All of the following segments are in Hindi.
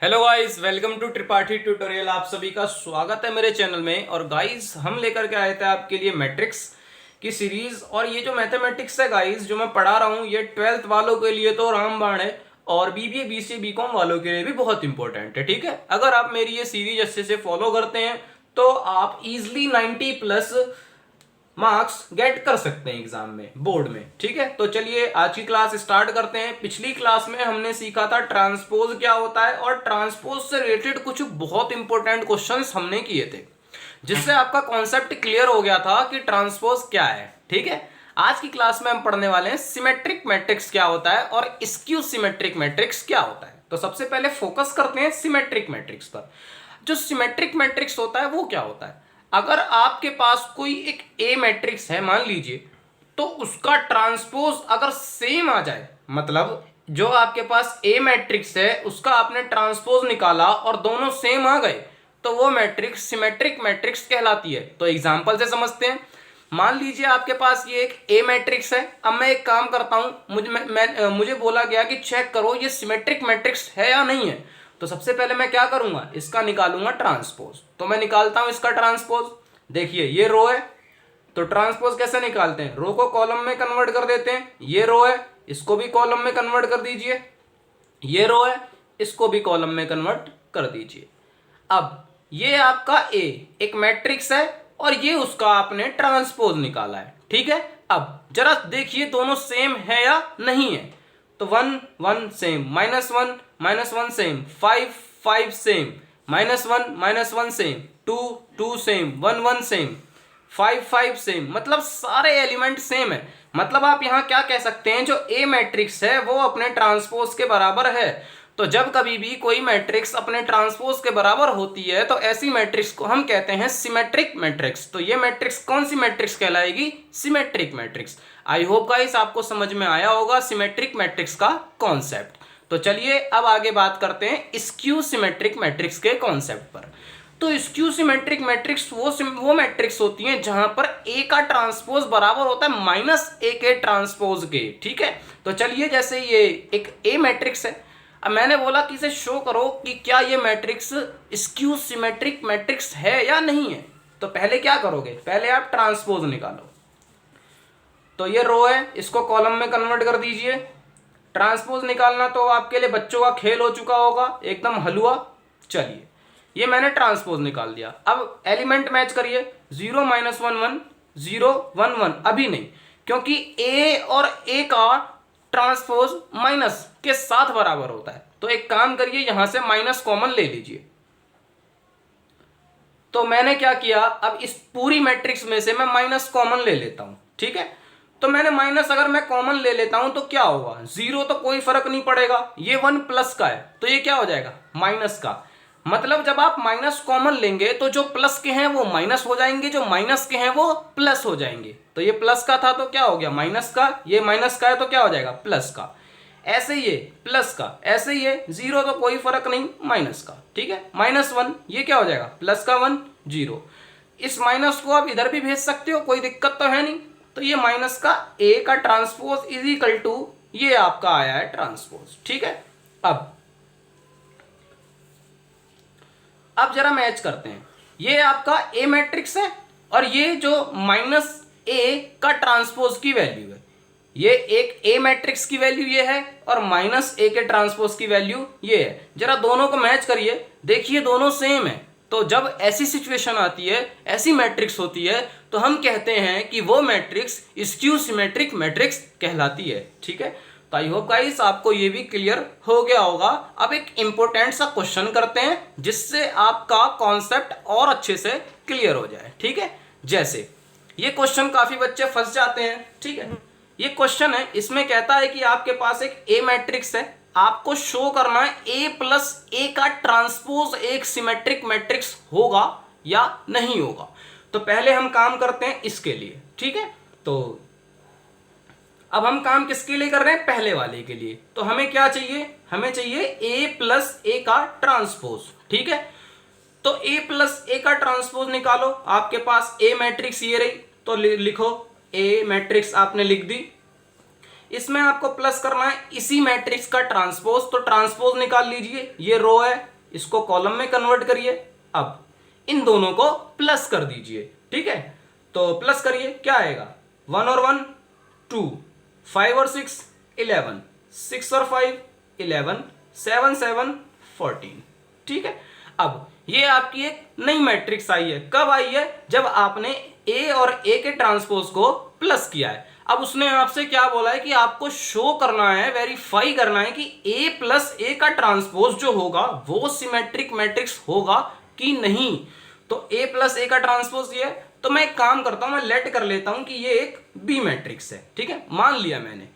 Hello guys, welcome to Tripathi tutorial. आप सभी का स्वागत है मेरे चैनल में। और गाइस, हम लेकर के आए थे आपके लिए मैट्रिक्स की सीरीज। और ये जो मैथमेटिक्स है गाइस, जो मैं पढ़ा रहा हूँ, ये 12th वालों के लिए तो रामबाण है और बीबीए बीसीए बीकॉम वालों के लिए भी बहुत इंपॉर्टेंट है। ठीक है, अगर आप मेरी ये सीरीज अच्छे से फॉलो करते हैं तो आप इजिली 90+ मार्क्स गेट कर सकते हैं एग्जाम में, बोर्ड में। ठीक है, तो चलिए आज की क्लास स्टार्ट करते हैं। पिछली क्लास में हमने सीखा था ट्रांसपोज क्या होता है, और ट्रांसपोज से रिलेटेड कुछ बहुत इंपॉर्टेंट क्वेश्चंस हमने किए थे, जिससे आपका कॉन्सेप्ट क्लियर हो गया था कि ट्रांसपोज क्या है। ठीक है, आज की क्लास में हम पढ़ने वाले हैं सिमेट्रिक मैट्रिक्स क्या होता है और स्क्यू सिमेट्रिक मैट्रिक्स क्या होता है। तो सबसे पहले फोकस करते हैं सिमेट्रिक मैट्रिक्स पर। जो सिमेट्रिक मैट्रिक्स होता है वो क्या होता है? अगर आपके पास कोई एक ए मैट्रिक्स है मान लीजिए, तो उसका ट्रांसपोज अगर सेम आ जाए, मतलब जो आपके पास ए मैट्रिक्स है उसका आपने ट्रांसपोज निकाला और दोनों सेम आ गए, तो वो मैट्रिक्स सिमेट्रिक मैट्रिक्स कहलाती है। तो एग्जांपल से समझते हैं। मान लीजिए आपके पास ये एक ए मैट्रिक्स है। अब मैं एक काम करता हूं, मुझे बोला गया कि चेक करो ये सिमेट्रिक मैट्रिक्स है या नहीं है। तो सबसे पहले मैं क्या करूंगा, इसका निकालूंगा ट्रांसपोज। तो मैं निकालता हूं इसका ट्रांसपोज। देखिए ये रो है, तो ट्रांसपोज कैसे निकालते हैं? रो को कॉलम में कन्वर्ट कर देते हैं। ये रो है, इसको भी कॉलम में कन्वर्ट कर दीजिए। ये रो है, इसको भी कॉलम में कन्वर्ट कर दीजिए। अब ये आपका ए एक मैट्रिक्स है और ये उसका आपने ट्रांसपोज निकाला है। ठीक है, अब जरा देखिए दोनों सेम है या नहीं है। तो 1 1 same, -1 -1 same, 5 5 same, -1 -1 same, 2 2 same, 1 1 same, 5 5 same, मतलब सारे एलिमेंट सेम है। मतलब आप यहां क्या कह सकते हैं, जो ए मैट्रिक्स है वो अपने ट्रांसपोज के बराबर है। तो जब कभी भी कोई मैट्रिक्स अपने ट्रांसपोज के बराबर होती है तो ऐसी मैट्रिक्स को हम कहते हैं सिमेट्रिक मैट्रिक्स। तो ये मैट्रिक्स कौन सी मैट्रिक्स कहलाएगी? Symmetric matrix. I hope guys आपको समझ में आया होगा सिमेट्रिक मैट्रिक्स का कॉन्सेप्ट। तो चलिए अब आगे बात करते हैं स्क्यू सिमेट्रिक मैट्रिक्स के कॉन्सेप्ट पर। तो स्क्यू सिमेट्रिक मैट्रिक्स वो मैट्रिक्स होती हैं जहां पर ए का ट्रांसपोज बराबर होता है -a के ट्रांसपोज के। ठीक है, तो चलिए जैसे ये एक ए मैट्रिक्स है। अब मैंने बोला कि इसे शो करो कि क्या ये मैट्रिक्स स्क्यू सिमेट्रिक मैट्रिक्स है या नहीं है। तो पहले क्या करोगे, पहले आप ट्रांसपोज निकालो। तो ये रो है, इसको कॉलम में कन्वर्ट कर दीजिए। ट्रांसपोज निकालना तो आपके लिए बच्चों का खेल हो चुका होगा, एकदम हलवा। चलिए ये मैंने ट्रांसपोज निकाल दिया। अब एलिमेंट मैच करिए, 0 -1 1 0 1 1। अभी नहीं, क्योंकि ए और ए का ट्रांसपोज माइनस के साथ बराबर होता है। तो एक काम करिए, यहां से माइनस कॉमन ले लीजिए। तो मैंने क्या किया, अब इस पूरी मैट्रिक्स में से मैं माइनस कॉमन ले लेता हूं। ठीक है, तो मैंने माइनस अगर मैं कॉमन ले लेता हूं तो क्या होगा, 0 तो कोई फर्क नहीं पड़ेगा। ये 1 प्लस का है तो ये क्या हो जाएगा, माइनस का। मतलब जब आप माइनस कॉमन लेंगे तो जो प्लस के हैं वो माइनस हो जाएंगे, जो माइनस के हैं वो प्लस हो जाएंगे। तो ये प्लस का था तो क्या हो गया, माइनस का। ये माइनस का है तो क्या हो जाएगा, प्लस का। ऐसे ही ये प्लस का, ऐसे ही ये 0 तो कोई फर्क नहीं, माइनस का। ठीक है, -1 ये क्या हो जाएगा, प्लस का 1 0। इस माइनस को आप इधर भी भेज सकते हो, कोई दिक्कत तो है नहीं। तो ये माइनस का ए का ट्रांसपोज इज इक्वल टू ये आपका आया है ट्रांसपोज। ठीक है, अब जरा मैच करते हैं। ये आपका ए मैट्रिक्स है और ये जो -a का ट्रांसपोज की वैल्यू है, ये एक ए मैट्रिक्स की वैल्यू ये है और -a के ट्रांसपोज की वैल्यू ये है। जरा दोनों को मैच करिए, देखिए दोनों सेम है। तो जब ऐसी सिचुएशन आती है, ऐसी मैट्रिक्स होती है, तो हम कहते हैं कि वो मैट्रिक्स स्क्यू सिमेट्रिक मैट्रिक्स कहलाती है। ठीक है, तो आई होप गाइस आपको ये भी क्लियर हो गया होगा। अब एक इंपॉर्टेंट सा क्वेश्चन करते हैं जिससे आपका कॉन्सेप्ट और अच्छे से क्लियर हो जाए। ठीक है, जैसे ये क्वेश्चन काफी बच्चे फंस जाते हैं। ठीक है, ये क्वेश्चन है, इसमें कहता है कि आपके पास एक ए मैट्रिक्स है, आपको शो करना है a प्लस ए का ट्रांसपोज एक सिमेट्रिक मैट्रिक्स होगा या नहीं होगा। तो पहले हम काम करते हैं इसके लिए। ठीक है, तो अब हम काम किसके लिए कर रहे हैं, पहले वाले के लिए। तो हमें क्या चाहिए, हमें चाहिए a प्लस ए का ट्रांसपोज। ठीक है, तो a प्लस ए का ट्रांसपोज निकालो। आपके पास a मैट्रिक्स ये रही, तो लिखो a मैट्रिक्स आपने लिख दी। इसमें आपको प्लस करना है इसी मैट्रिक्स का ट्रांसपोज। तो ट्रांसपोज निकाल लीजिए, ये रो है, इसको कॉलम में कन्वर्ट करिए। अब इन दोनों को प्लस कर दीजिए, ठीक है। तो प्लस करिए, क्या आएगा, 1 और 1 2, 5 और 6 11, 6 और 5 11, 7 7 14, ठीक है। अब ये आपकी एक नई मैट्रिक्स आई है। कब आई है, जब आपने ए और ए के ट्रांसपोज को प्लस किया है। अब उसने आपसे क्या बोला है कि आपको शो करना है, वेरीफाई करना है कि ए प्लस ए का ट्रांसपोज जो होगा वो सिमेट्रिक मैट्रिक्स होगा कि नहीं। तो ए प्लस ए का ट्रांसपोज ये है, तो मैं एक काम करता हूं, मैं लेट कर लेता हूं कि ये एक बी मैट्रिक्स है, ठीक है। मान लिया मैंने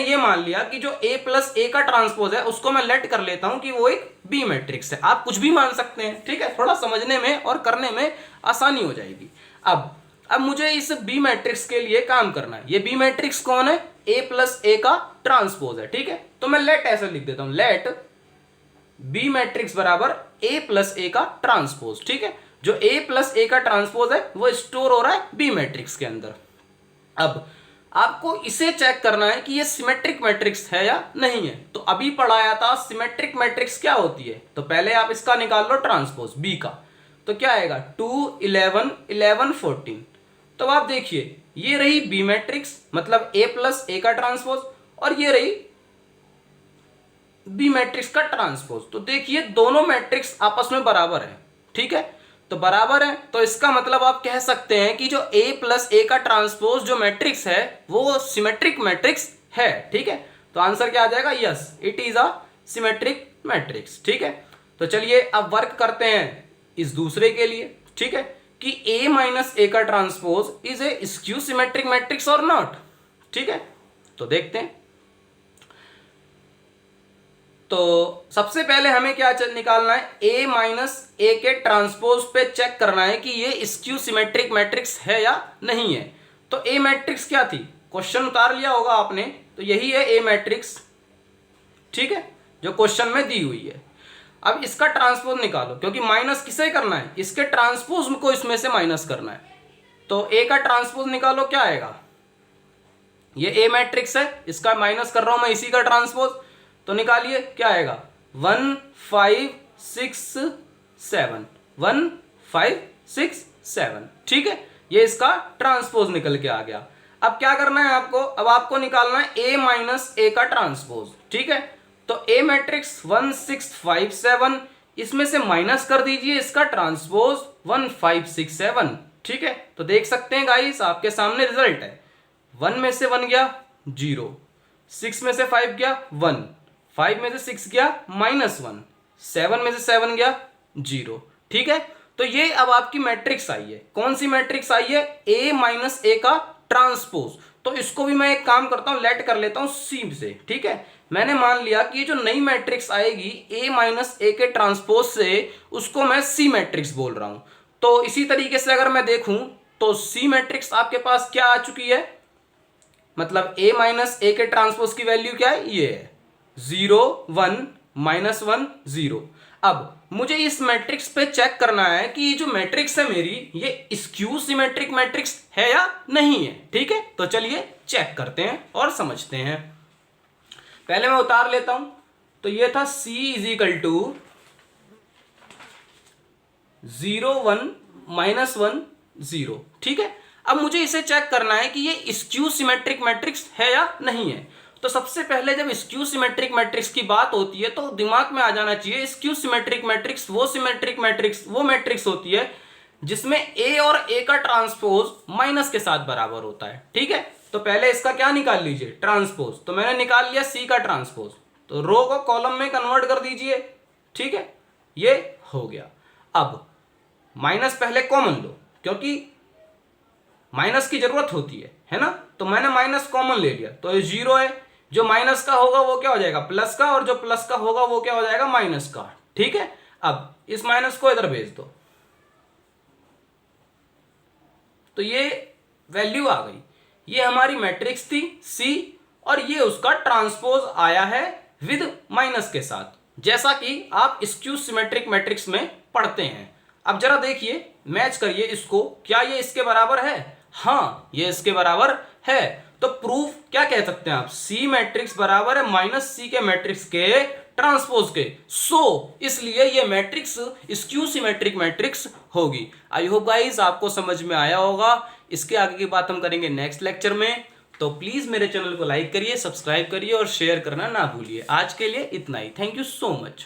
ये मान लिया कि जो a प्लस ए का ट्रांसपोज है उसको मैं लेट कर लेता हूं कि वो एक बी मैट्रिक्स है। आप कुछ भी मान सकते हैं, ठीक है, थोड़ा समझने में और करने में आसानी हो जाएगी। अब मुझे इस बी मैट्रिक्स के लिए काम करना है। ये बी मैट्रिक्स कौन है, a प्लस ए का ट्रांसपोज है, ठीक है। तो मैं लेट ऐसे लिख देता हूं, लेट बी मैट्रिक्स बराबर a प्लस ए का ट्रांसपोज, ठीक है। जो a प्लस ए का ट्रांसपोज है वो स्टोर हो रहा है बी मैट्रिक्स के अंदर। अब आपको इसे चेक करना है कि ये सिमेट्रिक मैट्रिक्स है या नहीं है। तो अभी पढ़ाया था सिमेट्रिक मैट्रिक्स क्या होती है, तो पहले आप इसका निकाल लो ट्रांसपोज बी का। तो क्या आएगा, 2 11 11 14। तो आप देखिए ये रही बी मैट्रिक्स, मतलब a प्लस ए का ट्रांसपोज, और ये रही बी मैट्रिक्स का ट्रांसपोज। तो देखिए दोनों मैट्रिक्स आपस में बराबर है, ठीक है। तो बराबर है, तो इसका मतलब आप कह सकते हैं कि जो a प्लस ए का ट्रांसपोज जो मैट्रिक्स है वो सिमेट्रिक मैट्रिक्स है, ठीक है। तो आंसर क्या आ जाएगा, yes it is a symmetric matrix, ठीक है। तो चलिए अब वर्क करते हैं इस दूसरे के लिए, ठीक है, कि a माइनस ए का transpose is A skew symmetric matrix और नॉट, ठीक है। तो देखते हैं। तो सबसे पहले हमें क्या निकालना है, a माइनस ए के ट्रांसपोज पे चेक करना है कि ये स्क्यू सिमेट्रिक मैट्रिक्स है या नहीं है। तो a मैट्रिक्स क्या थी, क्वेश्चन उतार लिया होगा आपने, तो यही है a मैट्रिक्स, ठीक है, जो क्वेश्चन में दी हुई है। अब इसका ट्रांसपोज निकालो, क्योंकि माइनस किसे करना है, इसके ट्रांसपोज को इसमें से माइनस करना है। तो a का ट्रांसपोज निकालो, क्या आएगा, ये a मैट्रिक्स है, इसका माइनस कर रहा हूं मैं इसी का ट्रांसपोज। तो निकालिए, क्या आएगा, 1 5 6 7, 1 5 6 7, ठीक है। ये इसका ट्रांसपोज निकल के आ गया। अब क्या करना है आपको, अब आपको निकालना है a माइनस ए का ट्रांसपोज, ठीक है। तो a मैट्रिक्स 1 6 5 7, इसमें से माइनस कर दीजिए इसका ट्रांसपोज 1 5 6 7, ठीक है। तो देख सकते हैं गाइस आपके सामने रिजल्ट है, 1 में से 1 गया 0, 6 में से 5 गया 1, 5 में से 6 गया -1, 7 में से 7 गया 0, ठीक है। तो ये अब आपकी मैट्रिक्स आई है। कौन सी मैट्रिक्स आई है, a माइनस ए का ट्रांसपोज। तो इसको भी मैं एक काम करता हूं, लेट कर लेता हूं सी से, ठीक है। मैंने मान लिया कि जो नई मैट्रिक्स आएगी a माइनस ए के ट्रांसपोज से, उसको मैं सी मैट्रिक्स बोल रहा हूं। तो इसी तरीके से अगर मैं देखूं तो सी मैट्रिक्स आपके पास क्या आ चुकी है, मतलब a माइनस ए के ट्रांसपोज की वैल्यू क्या है, ये है 0 1 -1 0। अब मुझे इस मैट्रिक्स पे चेक करना है कि ये जो मैट्रिक्स है मेरी, ये स्क्यू सिमेट्रिक मैट्रिक्स है या नहीं है, ठीक है। तो चलिए चेक करते हैं और समझते हैं। पहले मैं उतार लेता हूं। तो ये था C इज इक्वल टू 0 1 -1 0, ठीक है। अब मुझे इसे चेक करना है कि ये स्क्यू सिमेट्रिक मैट्रिक्स है या नहीं है। तो सबसे पहले जब स्क्यू सिमेट्रिक मैट्रिक्स की बात होती है तो दिमाग में आ जाना चाहिए, स्क्यू सिमेट्रिक मैट्रिक्स वो सिमेट्रिक मैट्रिक्स वो मैट्रिक्स होती है जिसमें a और a का ट्रांसपोज माइनस के साथ बराबर होता है, ठीक है। तो पहले इसका क्या निकाल लीजिए, ट्रांसपोज। तो मैंने निकाल लिया c का ट्रांसपोज, तो रो को कॉलम में कन्वर्ट कर दीजिए, ठीक है, ये हो गया। अब माइनस पहले कॉमन लो, क्योंकि माइनस की जरूरत होती है ना। तो मैंने माइनस कॉमन ले लिया, तो ये 0 है। जो माइनस का होगा वो क्या हो जाएगा, प्लस का, और जो प्लस का होगा वो क्या हो जाएगा, माइनस का, ठीक है। अब इस माइनस को इधर भेज दो, तो ये वैल्यू आ गई। ये हमारी मैट्रिक्स थी C, और ये उसका ट्रांसपोज आया है विद माइनस के साथ, जैसा कि आप स्क्यू सिमेट्रिक मैट्रिक्स में पढ़ते हैं। अब जरा देखिए, मैच करिए इसको, क्या ये इसके बराबर है, हाँ ये इसके बराबर है। तो प्रूफ क्या कह सकते हैं आप, C मैट्रिक्स बराबर है -C के मैट्रिक्स के ट्रांसपोज के। इसलिए ये मैट्रिक्स स्क्यू सिमेट्रिक मैट्रिक्स होगी। आई होप गाइस आपको समझ में आया होगा। इसके आगे की बात हम करेंगे नेक्स्ट लेक्चर में। तो प्लीज मेरे चैनल को लाइक करिए, सब्सक्राइब करिए और शेयर करना ना भूलिए। आज के लिए इतना ही। Thank you so much.